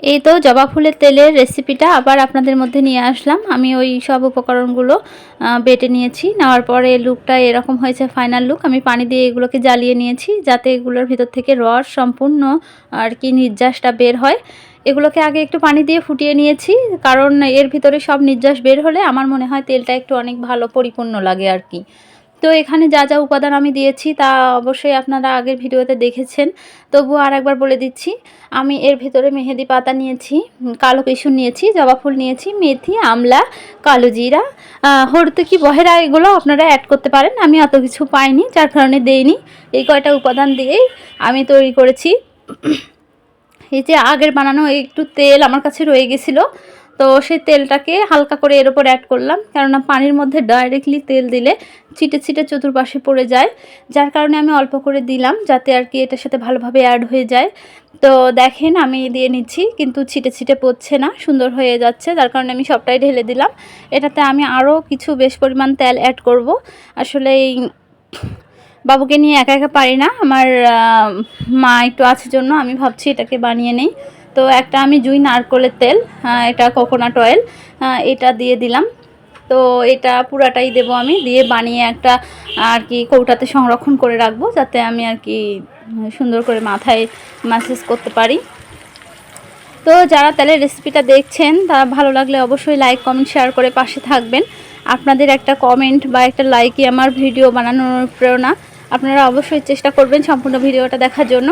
এই তো জবা ফুলের তেলের রেসিপিটা আবার আপনাদের মধ্যে নিয়ে আসলাম। আমি ওই সব উপকরণগুলো বেটে নিয়েছি। নেওয়ার পরে লুকটা এরকম হয়েছে, ফাইনাল লুক। আমি পানি দিয়ে এগুলোকে জ্বালিয়ে নিয়েছি যাতে এগুলোর ভিতর থেকে রস সম্পূর্ণ আর কি নির্যাসটা বের হয়। এগুলোকে আগে একটু পানি দিয়ে ফুটিয়ে নিয়েছি, কারণ এর ভিতরে সব নির্যাস বের হলে আমার মনে হয় তেলটা একটু অনেক ভালো পরিপূর্ণ লাগে আর কি। তো এখানে যা যা উপাদান আমি দিয়েছি তা অবশ্যই আপনারা আগের ভিডিওতে দেখেছেন, তবুও আরেকবার বলে দিচ্ছি। আমি এর ভিতরে মেহেদি পাতা নিয়েছি, কালো কুসুম নিয়েছি, জবা ফুল নিয়েছি, মেথি, আমলা, কালো জিরা, হরতকি, বহেরা, এগুলো আপনারা অ্যাড করতে পারেন। আমি অত কিছু পাইনি যার কারণে দেইনি। এই কয়টা উপাদান দিয়েই আমি তৈরি করেছি। এই যে আগের বানানো একটু তেল আমার কাছে রয়ে গেছিলো, তো সেই তেলটাকে হালকা করে এর ওপর অ্যাড করলাম, কেননা পানির মধ্যে ডাইরেক্টলি তেল দিলে ছিটে ছিটে চতুর্পাশে পড়ে যায়, যার কারণে আমি অল্প করে দিলাম যাতে আর কি এটার সাথে ভালোভাবে অ্যাড হয়ে যায়। তো দেখেন আমি দিয়ে নিচ্ছি, কিন্তু ছিটে ছিটে পড়ছে না, সুন্দর হয়ে যাচ্ছে, যার কারণে আমি সবটাই ঢেলে দিলাম। এটাতে আমি আরও কিছু বেশ পরিমাণ তেল অ্যাড করব। আসলে এই বাবুকে নিয়ে একা একা পারি না, আমার মা একটু আছে জন্য আমি ভাবছি এটাকে বানিয়ে নেই। তো একটা আমি জুই নারকেলের তেল, এটা কোকোনাট অয়েল, এটা দিয়ে দিলাম। তো এটা পুরাটাই দেব আমি, দিয়ে বানিয়ে একটা আর কি কৌটাতে সংরক্ষণ করে রাখবো, যাতে আমি আর কি সুন্দর করে মাথায় ম্যাসেজ করতে পারি। তো যারা তেলের রেসিপিটা দেখছেন তারা ভালো লাগলে অবশ্যই লাইক, কমেন্ট, শেয়ার করে পাশে থাকবেন। আপনাদের একটা কমেন্ট বা একটা লাইকই আমার ভিডিও বানানোর প্রেরণা। আপনারা অবশ্যই চেষ্টা করবেন সম্পূর্ণ ভিডিওটা দেখার জন্য।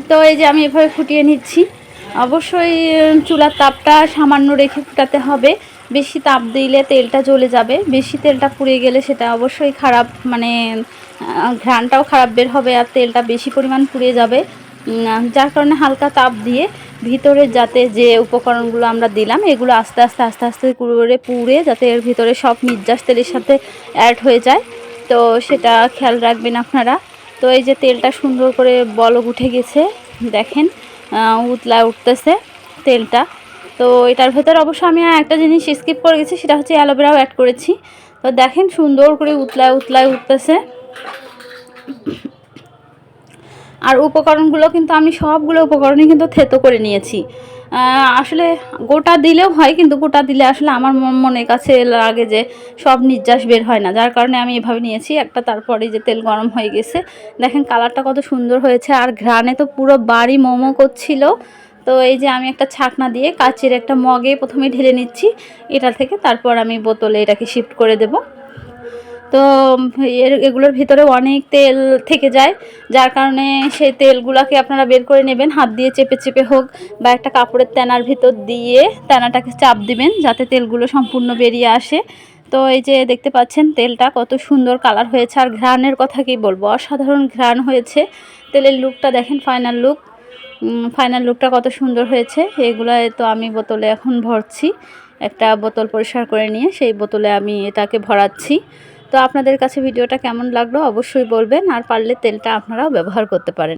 তো এই যে আমি এভাবে ফুটিয়ে নিচ্ছি। অবশ্যই চুলার তাপটা সামান্য রেখে ফুটাতে হবে, বেশি তাপ দিলে তেলটা জ্বলে যাবে, বেশি তেলটা পুড়ে গেলে সেটা অবশ্যই খারাপ, মানে ঘ্রাণটাও খারাপ বের হবে আর তেলটা বেশি পরিমাণ পুড়ে যাবে। যার কারণে হালকা তাপ দিয়ে ভিতরে যাতে যে উপকরণগুলো আমরা দিলাম এগুলো আস্তে আস্তে আস্তে আস্তে করে পুড়ে যাতে এর ভিতরে সব নির্যাস তেলের সাথে অ্যাড হয়ে যায়, তো সেটা খেয়াল রাখবেন আপনারা। তো এই যে তেলটা সুন্দর করে বলক উঠে গেছে, দেখেন উতলায় উঠতেছে তেলটা। তো এটার ভেতর অবশ্য আমি একটা জিনিস স্কিপ করে গেছি, সেটা হচ্ছে অ্যালোভেরাও অ্যাড করেছি। তো দেখেন সুন্দর করে উতলায় উতলায় উঠতেছে। আর উপকরণগুলো কিন্তু আমি সবগুলো উপকরণই কিন্তু থেতো করে নিয়েছি। আসলে গোটা দিলেও হয়, কিন্তু গোটা দিলে আসলে আমার মনের কাছে লাগে যে সব নির্যাস বের হয় না, যার কারণে আমি এভাবে নিয়েছি একটা। তারপরে যে তেল গরম হয়ে গেছে, দেখেন কালারটা কত সুন্দর হয়েছে, আর ঘ্রাণে তো পুরো বাড়ি মোমো করছিল। তো এই যে আমি একটা ছাকনা দিয়ে কাচের একটা মগে প্রথমে ঢেলে নিচ্ছি এটা থেকে, তারপর আমি বোতলে এটাকে শিফট করে দেব। তো এগুলোর ভিতরে অনেক তেল থেকে যায়, যার কারণে সেই তেলগুলোকে আপনারা বের করে নেবেন, হাত দিয়ে চেপে চেপে হোক বা একটা কাপড়ের তেনার ভিতর দিয়ে তেনাটাকে চাপ দিবেন যাতে তেলগুলো সম্পূর্ণ বেরিয়ে আসে। তো এই যে দেখতে পাচ্ছেন তেলটা কত সুন্দর কালার হয়েছে, আর ঘ্রাণের কথা কি বলবো, অসাধারণ ঘ্রাণ হয়েছে। তেলের লুকটা দেখেন, ফাইনাল লুক, ফাইনাল লুকটা কত সুন্দর হয়েছে। এগুলো তো আমি বোতলে এখন ভরছি, একটা বোতল পরিষ্কার করে নিয়ে সেই বোতলে আমি এটাকে ভরাচ্ছি। তো আপনাদের কাছে ভিডিওটা কেমন লাগলো অবশ্যই বলবেন, আর পারলে তেলটা আপনারাও ব্যবহার করতে পারেন।